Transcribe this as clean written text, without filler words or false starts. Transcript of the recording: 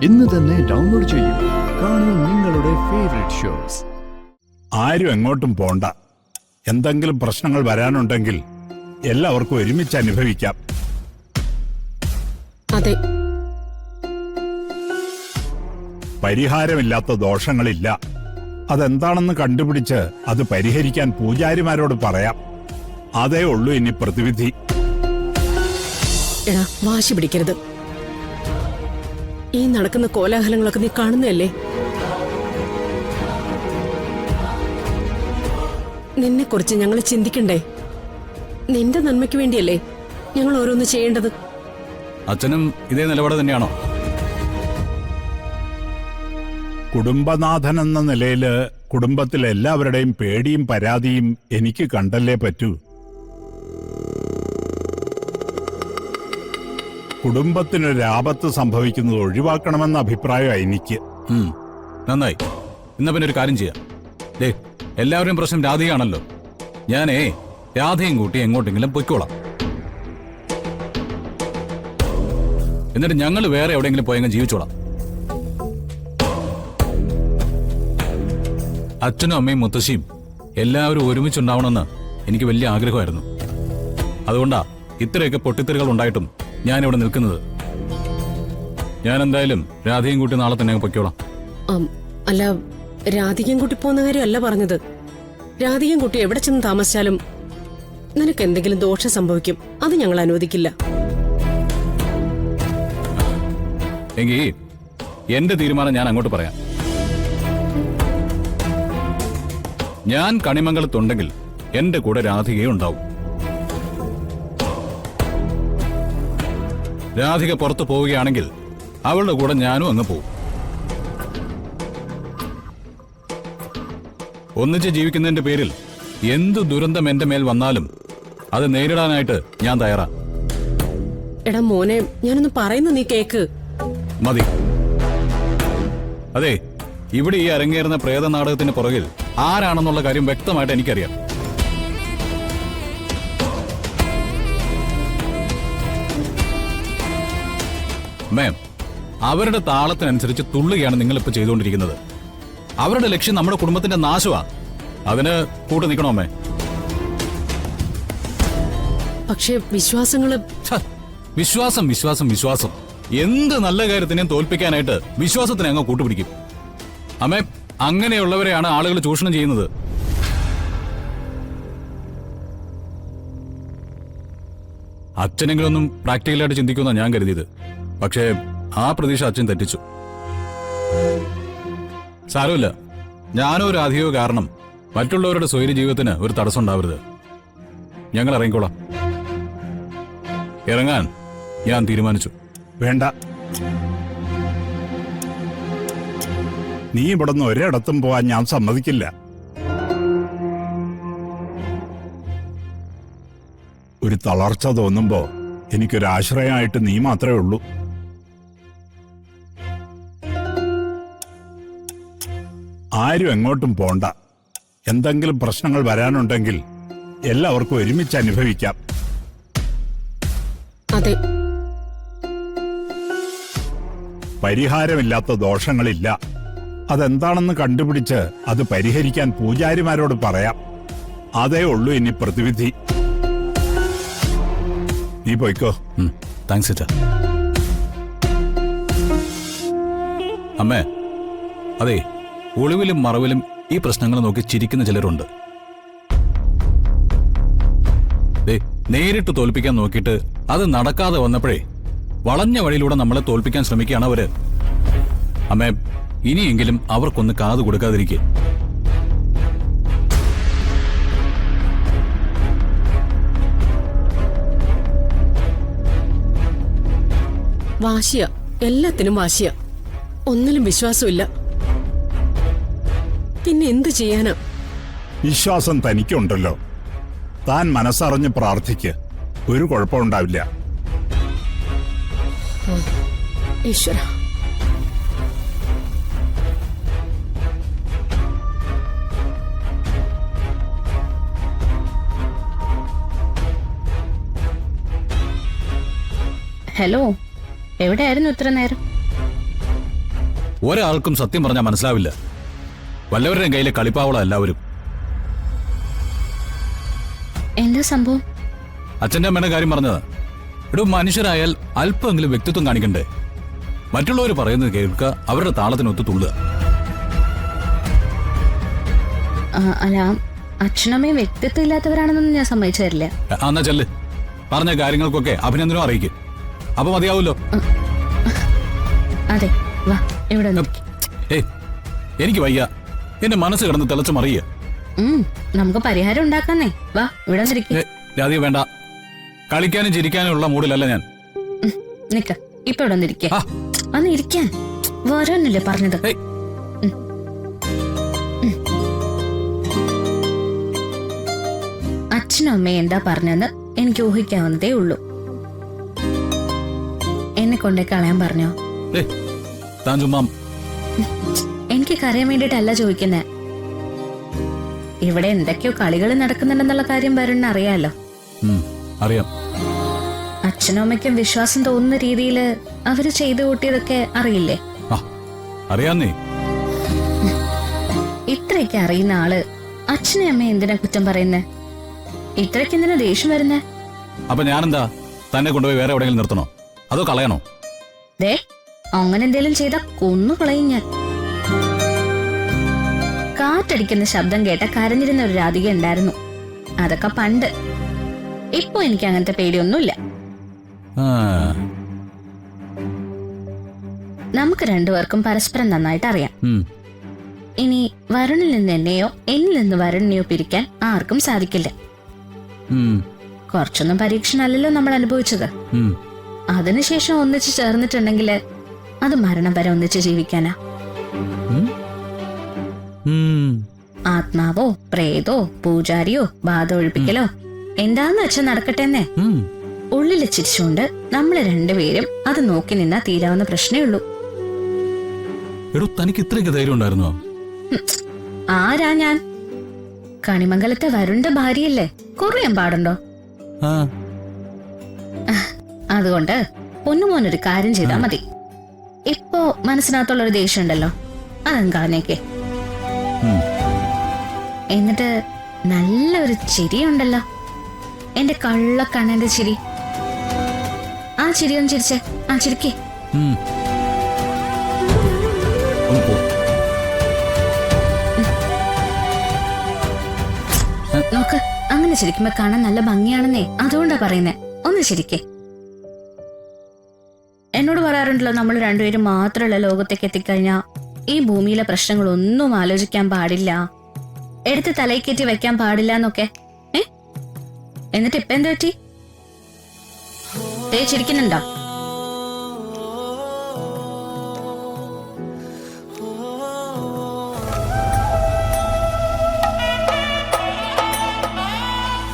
ഇന്ന് തന്നെ ഡൗൺലോഡ് ചെയ്യൂ. കാണൂ നിങ്ങളുടെ ഫേവറേറ്റ് ഷോസ്. ആരും എങ്ങോട്ടും പോണ്ട. എന്തെങ്കിലും പ്രശ്നങ്ങൾ വരാനുണ്ടെങ്കിൽ എല്ലാവർക്കും ഒരുമിച്ച് അനുഭവിക്കാം. അതെ, പരിഹാരമില്ലാത്ത ദോഷങ്ങളില്ല. അതെന്താണെന്ന് കണ്ടുപിടിച്ച് അത് പരിഹരിക്കാൻ പൂജാരിമാരോട് പറയാം. അതേ ഉള്ളൂ ഇനി പ്രതിവിധി. എടാ, വാശി പിടിക്കരുത്. ഈ നടക്കുന്ന കോലാഹലങ്ങളൊക്കെ നീ കാണുന്നതല്ലേ? നിന്നെ കുറിച്ച് ഞങ്ങൾ ചിന്തിക്കണ്ടേ? നിന്റെ നന്മയ്ക്ക് വേണ്ടിയല്ലേ ഞങ്ങൾ ഓരോന്ന് ചെയ്യേണ്ടത്? അച്ഛനും ഇതേ നിലപാട് തന്നെയാണോ? കുടുംബനാഥൻ എന്ന നിലയില് കുടുംബത്തിലെ എല്ലാവരുടെയും പേടിയും പരാതിയും എനിക്ക് കണ്ടല്ലേ പറ്റൂ. കുടുംബത്തിനൊരാപത്ത് സംഭവിക്കുന്നത് ഒഴിവാക്കണമെന്ന അഭിപ്രായമാണ് എനിക്ക്. നന്നായി. എന്നാ പിന്നെ ഒരു കാര്യം ചെയ്യാം. ദേ, എല്ലാവരുടെയും പ്രശ്നം രാധികയാണല്ലോ. ഞാനേ രാധയും കൂട്ടി എങ്ങോട്ടെങ്കിലും പൊയ്ക്കോളാം. എന്നിട്ട് ഞങ്ങൾ വേറെ എവിടെയെങ്കിലും പോയെങ്കിലും ജീവിച്ചോളാം. അച്ഛനും അമ്മയും മുത്തശ്ശിയും എല്ലാവരും ഒരുമിച്ചുണ്ടാവണമെന്ന് എനിക്ക് വലിയ ആഗ്രഹമായിരുന്നു. അതുകൊണ്ടാ ഇത്രയൊക്കെ പൊട്ടിത്തെറികൾ ഉണ്ടായിട്ടും ഞാനിവിടെ നിൽക്കുന്നത്. ഞാൻ എന്തായാലും രാധയും കൂട്ടി നാളെ തന്നെ പൊയ്ക്കോളാം. അല്ല, രാധികയും കുട്ടി പോകുന്ന കാര്യമല്ല പറഞ്ഞത്. രാധികയും കുട്ടി എവിടെ ചെന്ന് താമസിച്ചാലും നിനക്ക് എന്തെങ്കിലും ദോഷം സംഭവിക്കും. അത് ഞങ്ങൾ അനുവദിക്കില്ല. എങ്കിൽ എന്റെ തീരുമാനം ഞാൻ അങ്ങോട്ട് പറയാം. ഞാൻ കണിമംഗലത്തുണ്ടെങ്കിൽ എന്റെ കൂടെ രാധികയും ഉണ്ടാവും. രാധിക പുറത്തു പോവുകയാണെങ്കിൽ അവളുടെ കൂടെ ഞാനും അങ്ങ് പോവും. ഒന്നിച്ച് ജീവിക്കുന്നതിന്റെ പേരിൽ എന്തു ദുരന്തം എന്റെ മേൽ വന്നാലും അത് നേരിടാനായിട്ട് ഞാൻ തയ്യാറാ. എടാ മോനെ, ഞാനൊന്ന് പറയുന്നു, നീ കേക്ക്. മതി. അതെ, ഇവിടെ ഈ അരങ്ങേറുന്ന പ്രേത നാടകത്തിന് പുറകിൽ ആരാണെന്നുള്ള കാര്യം വ്യക്തമായിട്ട് എനിക്കറിയാം. മാം, അവരുടെ താളത്തിനനുസരിച്ച് തുള്ളുകയാണ് നിങ്ങളിപ്പോ ചെയ്തുകൊണ്ടിരിക്കുന്നത്. അവരുടെ ലക്ഷ്യം നമ്മുടെ കുടുംബത്തിന്റെ നാശമാ. അതിന് കൂട്ടു നിൽക്കണോ അമ്മേ? പക്ഷേ വിശ്വാസങ്ങള് വിശ്വാസം വിശ്വാസം വിശ്വാസം എന്ത് നല്ല കാര്യത്തിനെയും തോൽപ്പിക്കാനായിട്ട് വിശ്വാസത്തിനെ അങ്ങ് കൂട്ടുപിടിക്കും. അമ്മേ, അങ്ങനെയുള്ളവരെയാണ് ആളുകൾ ചൂഷണം ചെയ്യുന്നത്. അച്ഛനെങ്കിലൊന്നും പ്രാക്ടിക്കലായിട്ട് ചിന്തിക്കുമെന്നാണ് ഞാൻ കരുതിയത്. പക്ഷേ ആ പ്രതീക്ഷ അച്ഛൻ തെറ്റിച്ചു. സാരമില്ല, ഞാനോ ഒരു അധികോ കാരണം മറ്റുള്ളവരുടെ സ്വൈര്യ ജീവിതത്തിന് ഒരു തടസ്സം ഉണ്ടാവരുത്. ഞങ്ങൾ ഇറങ്ങിക്കോളാം. ഇറങ്ങാൻ ഞാൻ തീരുമാനിച്ചു. വേണ്ട, നീ ഇവിടുന്ന് ഒരിടത്തും പോവാൻ ഞാൻ സമ്മതിക്കില്ല. ഒരു തളർച്ച തോന്നുമ്പോ എനിക്കൊരാശ്രയമായിട്ട് നീ മാത്രമേ ഉള്ളൂ. ആരും എങ്ങോട്ടും പോണ്ട. എന്തെങ്കിലും പ്രശ്നങ്ങൾ വരാനുണ്ടെങ്കിൽ എല്ലാവർക്കും ഒരുമിച്ച് അനുഭവിക്കാം. അതെ, പരിഹാരമില്ലാത്ത ദോഷങ്ങളില്ല. അതെന്താണെന്ന് കണ്ടുപിടിച്ച് അത് പരിഹരിക്കാൻ പൂജാരിമാരോട് പറയാം. അതേ ഉള്ളൂ ഇനി പ്രതിവിധി. നീ പോയിക്കോ. താങ്ക്സ് അച്ഛാ. അമ്മേ, അതെ, ഒളിവിലും മറവിലും ഈ പ്രശ്നങ്ങൾ നോക്കി ചിരിക്കുന്ന ചിലരുണ്ട്. നേരിട്ട് തോൽപ്പിക്കാൻ നോക്കിയിട്ട് അത് നടക്കാതെ വന്നപ്പോഴേ വളഞ്ഞ വഴിയിലൂടെ നമ്മളെ തോൽപ്പിക്കാൻ ശ്രമിക്കുകയാണ് അവര്. അമ്മേ, ഇനിയെങ്കിലും അവർക്കൊന്ന് കാതു കൊടുക്കാതിരിക്കെ. വാശിയ, എല്ലാത്തിനും വാശിയ. ഒന്നിലും വിശ്വാസമില്ല. പിന്നെ എന്തു ചെയ്യാനാ? വിശ്വാസം തനിക്കുണ്ടല്ലോ. താൻ മനസ്സറിഞ്ഞ് പ്രാർത്ഥിക്ക്, ഒരു കുഴപ്പമുണ്ടാവില്ല. ഈശ്വര. ഹലോ, എവിടെയായിരുന്നു ഇത്ര നേരം? ഒരാൾക്കും സത്യം പറഞ്ഞാൽ മനസ്സിലാവില്ല. വല്ലവരുടെയും കയ്യിലെ കളിപ്പാവള എല്ലാവരും. എന്താ സംഭവം? അച്ഛൻ്റെ അമ്മയുടെ കാര്യം പറഞ്ഞത്. ഇവിടെ മനുഷ്യരായാൽ അല്പമെങ്കിലും വ്യക്തിത്വം കാണിക്കണ്ടേ? മറ്റുള്ളവർ പറയുന്നത് കേൾക്കുക, അവരുടെ താളത്തിനൊത്ത് തുള്ളുക. അല്ല, അച്ഛനമ്മയും വ്യക്തിത്വം ഇല്ലാത്തവരാണെന്നൊന്നും ഞാൻ സമ്മതിച്ചു തരില്ല. എന്നാ ചെല്ല്, പറഞ്ഞ കാര്യങ്ങൾക്കൊക്കെ അഭിനന്ദനം അറിയിക്കും. അപ്പൊ മതിയാവൂല്ലോ. അതെ, വാ ഇവിടെ നിൽക്ക്. ഏയ്, എനിക്ക് വയ്യ. എന്റെ മനസ്സ് കിടന്ന് തിളച്ചു മറിയ. നമുക്ക് പരിഹാരം ഉണ്ടാക്കാന്നേ. വാ ഇവിടെ നിൽക്ക്. രാധിക വേണ്ട. കളിക്കാനും ചിരിക്കാനും ഉള്ള മൂഡിലല്ല ഞാൻ. നിക്ക, ഇപ്പൊ ഇവിടെ വന്നിരിക്കേ. വന്ന് ഇരിക്കാൻ വരാനല്ലേ പറഞ്ഞത്? അച്ഛനും അമ്മയും എന്താ പറഞ്ഞെന്ന് എനിക്ക് ഊഹിക്കാവുന്നതേ ഉള്ളൂ. എന്നെ കൊണ്ടേ കളയാൻ പറഞ്ഞോ? താൻ ചുമ്മാ. എനിക്ക് കരയാൻ വേണ്ടിട്ടല്ല ചോദിക്കുന്നേ. ഇവിടെ എന്തൊക്കെയോ കളികൾ നടക്കുന്നുണ്ടെന്നുള്ള കാര്യം വരുന്ന അറിയാലോ. അറിയാം. അച്ഛനും അമ്മയ്ക്കും വിശ്വാസം തോന്നുന്ന രീതിയിൽ അവര് ചെയ്തു കൂട്ടിയതൊക്കെ അറിയില്ലേ? അറിയാന്നേ. ഇത്രയൊക്കെ അറിയുന്ന ആള് അച്ഛനെ അമ്മയെ എന്തിനാ കുറ്റം പറയുന്നേ? ഇത്രയ്ക്ക് എന്തിനാ ദേഷ്യം വരുന്നേ? അപ്പൊ ഞാനെന്താ, തന്നെ കൊണ്ടുപോയി വേറെ എവിടെയെങ്കിലും നിർത്തണോ അതോ കളയണോ? ദേ, അങ്ങനെ എന്തേലും ചെയ്താ കൊന്നു കളയും ഞാൻ. കാറ്റടിക്കുന്ന ശബ്ദം കേട്ട കരഞ്ഞിരുന്ന ഒരു രാധിക ഉണ്ടായിരുന്നു. അതൊക്കെ പണ്ട്. ഇപ്പൊ എനിക്ക് അങ്ങനത്തെ പേടിയൊന്നുമില്ല. നമുക്ക് രണ്ടുപേർക്കും പരസ്പരം നന്നായിട്ട് അറിയാം. ഇനി വരുണിൽ നിന്ന് എന്നെയോ എന്നിൽ നിന്ന് വരുണിനെയോ പിരിക്കാൻ ആർക്കും സാധിക്കില്ല. കുറച്ചൊന്നും പരീക്ഷണല്ലോ നമ്മൾ അനുഭവിച്ചത്. അതിനുശേഷം ഒന്നിച്ച് ചേർന്നിട്ടുണ്ടെങ്കിൽ അത് മരണം വരെ ഒന്നിച്ച് ജീവിക്കാനാ. ആത്മാവോ പ്രേതോ പൂജാരിയോ ബാധ ഒഴിപ്പിക്കലോ എന്താന്ന് വെച്ചാൽ നടക്കട്ടെന്നേ. ഉള്ളില് ചിരിച്ചുകൊണ്ട് നമ്മള് രണ്ടുപേരും അത് നോക്കി നിന്നാ തീരാവുന്ന പ്രശ്നേ ഉള്ളൂ. തനിക്ക് ഇത്രയൊക്കെ ധൈര്യം ഉണ്ടായിരുന്നോ? ആരാ ഞാൻ? കണിമംഗലത്തെ വരുണിന്റെ ഭാര്യയല്ലേ, കുറയാൻ പാടുണ്ടോ? അതുകൊണ്ട് പൊന്നുമോനൊരു കാര്യം ചെയ്താൽ മതി. ഇപ്പോ മനസ്സിനകത്തുള്ളൊരു ദേഷ്യം ഉണ്ടല്ലോ, അതങ്ങ് കളഞ്ഞേക്കേ. എന്നിട്ട് നല്ലൊരു ചിരിയുണ്ടല്ലോ, എന്റെ കള്ളക്കണ്ണന്റെ ചിരി. ആ ചിരി ഒന്ന് ചിരിച്ചേ. ആ ചിരിക്കേ. നോക്ക്, അങ്ങനെ ചിരിക്കുമ്പോ കാണാൻ നല്ല ഭംഗിയാണെന്നേ, അതുകൊണ്ടാ പറയുന്നേ. ഒന്ന് ചിരിക്കേ. എന്നോട് പറയാറുണ്ടല്ലോ, നമ്മൾ രണ്ടുപേരും മാത്രമുള്ള ലോകത്തേക്ക് എത്തിക്കഴിഞ്ഞാ ഈ ഭൂമിയിലെ പ്രശ്നങ്ങളൊന്നും ആലോചിക്കാൻ പാടില്ല, എടുത്ത് തലയിൽ കയറ്റി വെക്കാൻ പാടില്ല എന്നൊക്കെ. എന്നിട്ട് ഇപ്പൊ എന്താ പറ്റി? ചിരിക്കുന്നുണ്ടോ?